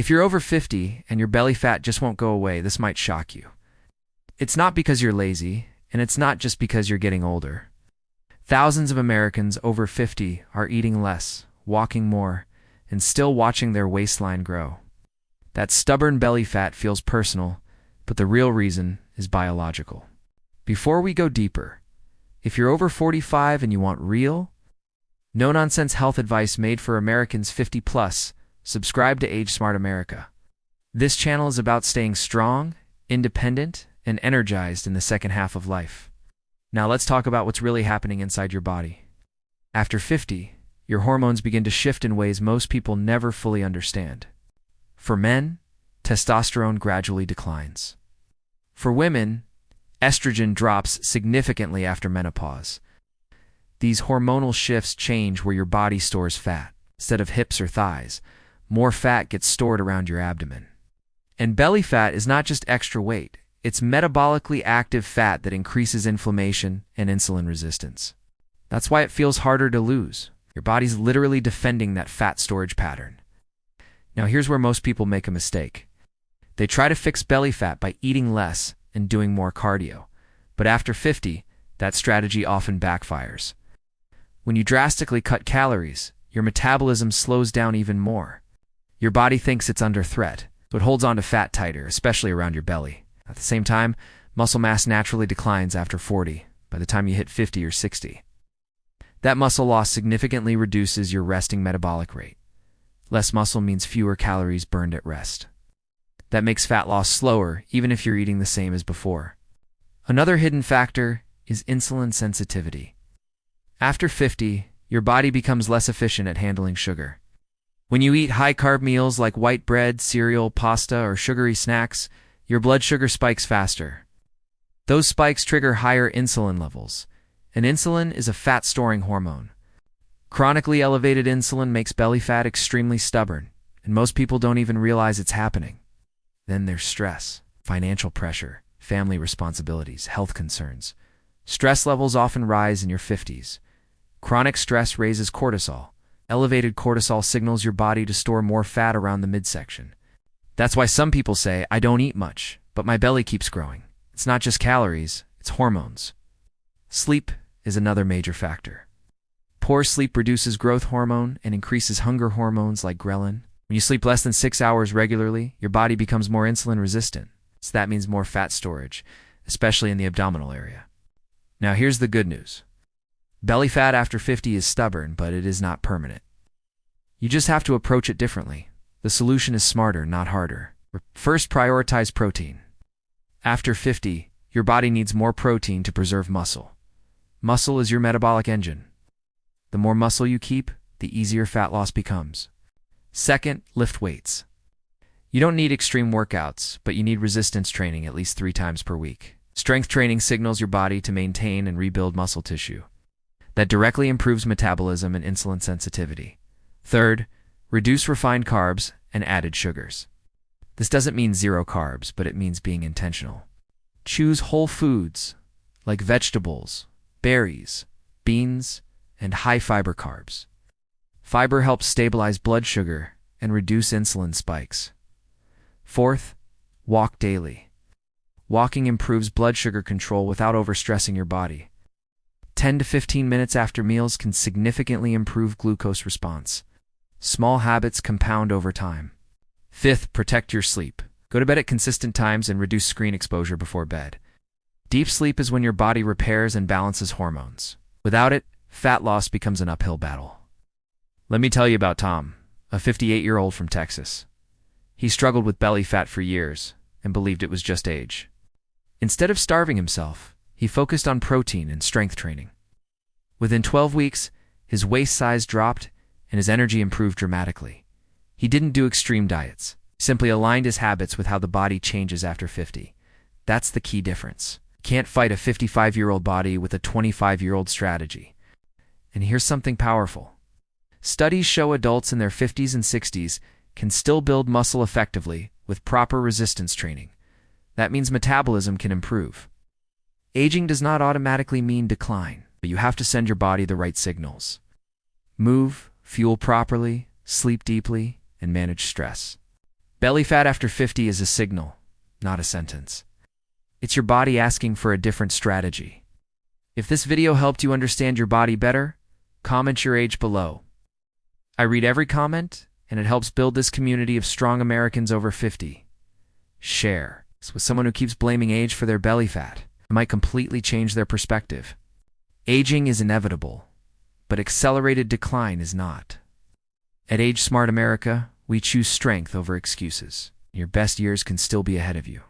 If you're over 50 and your belly fat just won't go away, this might shock you. It's not because you're lazy, and it's not just because you're getting older. Thousands of Americans over 50 are eating less, walking more, and still watching their waistline grow. That stubborn belly fat feels personal, but the real reason is biological. Before we go deeper, if you're over 45 and you want real, no-nonsense health advice made for Americans 50 plus, subscribe to Age Smart America. This channel is about staying strong, independent, and energized in the second half of life. Now let's talk about what's really happening inside your body. After 50, your hormones begin to shift in ways most people never fully understand. For men, testosterone gradually declines. For women, estrogen drops significantly after menopause. These hormonal shifts change where your body stores fat. Instead of hips or thighs, more fat gets stored around your abdomen. And belly fat is not just extra weight. It's metabolically active fat that increases inflammation and insulin resistance. That's why it feels harder to lose. Your body's literally defending that fat storage pattern. Now here's where most people make a mistake. They try to fix belly fat by eating less and doing more cardio. But after 50, that strategy often backfires. When you drastically cut calories, your metabolism slows down even more. Your body thinks it's under threat, so it holds on to fat tighter, especially around your belly. At the same time, muscle mass naturally declines after 40, by the time you hit 50 or 60. That muscle loss significantly reduces your resting metabolic rate. Less muscle means fewer calories burned at rest. That makes fat loss slower, even if you're eating the same as before. Another hidden factor is insulin sensitivity. After 50, your body becomes less efficient at handling sugar. When you eat high-carb meals like white bread, cereal, pasta, or sugary snacks, your blood sugar spikes faster. Those spikes trigger higher insulin levels, and insulin is a fat-storing hormone. Chronically elevated insulin makes belly fat extremely stubborn, and most people don't even realize it's happening. Then there's stress, financial pressure, family responsibilities, health concerns. Stress levels often rise in your 50s. Chronic stress raises cortisol. Elevated cortisol signals your body to store more fat around the midsection. That's why some people say, I don't eat much, but my belly keeps growing. It's not just calories, it's hormones. Sleep is another major factor. Poor sleep reduces growth hormone and increases hunger hormones like ghrelin. When you sleep less than 6 hours regularly, your body becomes more insulin resistant. So that means more fat storage, especially in the abdominal area. Now here's the good news. Belly fat after 50 is stubborn, but it is not permanent. You just have to approach it differently. The solution is smarter, not harder. First, prioritize protein. After 50, your body needs more protein to preserve muscle. Muscle is your metabolic engine. The more muscle you keep, the easier fat loss becomes. Second, lift weights. You don't need extreme workouts, but you need resistance training at least 3 times per week. Strength training signals your body to maintain and rebuild muscle tissue. That directly improves metabolism and insulin sensitivity. Third, reduce refined carbs and added sugars. This doesn't mean zero carbs, but it means being intentional. Choose whole foods like vegetables, berries, beans, and high-fiber carbs. Fiber helps stabilize blood sugar and reduce insulin spikes. Fourth, walk daily. Walking improves blood sugar control without overstressing your body. 10 to 15 minutes after meals can significantly improve glucose response. Small habits compound over time. Fifth, protect your sleep. Go to bed at consistent times and reduce screen exposure before bed. Deep sleep is when your body repairs and balances hormones. Without it, fat loss becomes an uphill battle. Let me tell you about Tom, a 58-year-old from Texas. He struggled with belly fat for years and believed it was just age. Instead of starving himself, he focused on protein and strength training. Within 12 weeks, his waist size dropped and his energy improved dramatically. He didn't do extreme diets, simply aligned his habits with how the body changes after 50. That's the key difference. You can't fight a 55-year-old body with a 25-year-old strategy. And here's something powerful. Studies show adults in their 50s and 60s can still build muscle effectively with proper resistance training. That means metabolism can improve. Aging does not automatically mean decline, but you have to send your body the right signals. Move, fuel properly, sleep deeply, and manage stress. Belly fat after 50 is a signal, not a sentence. It's your body asking for a different strategy. If this video helped you understand your body better, comment your age below. I read every comment, and it helps build this community of strong Americans over 50. Share this with someone who keeps blaming age for their belly fat. It might completely change their perspective. Aging is inevitable, but accelerated decline is not. At Age Smart America, we choose strength over excuses. Your best years can still be ahead of you.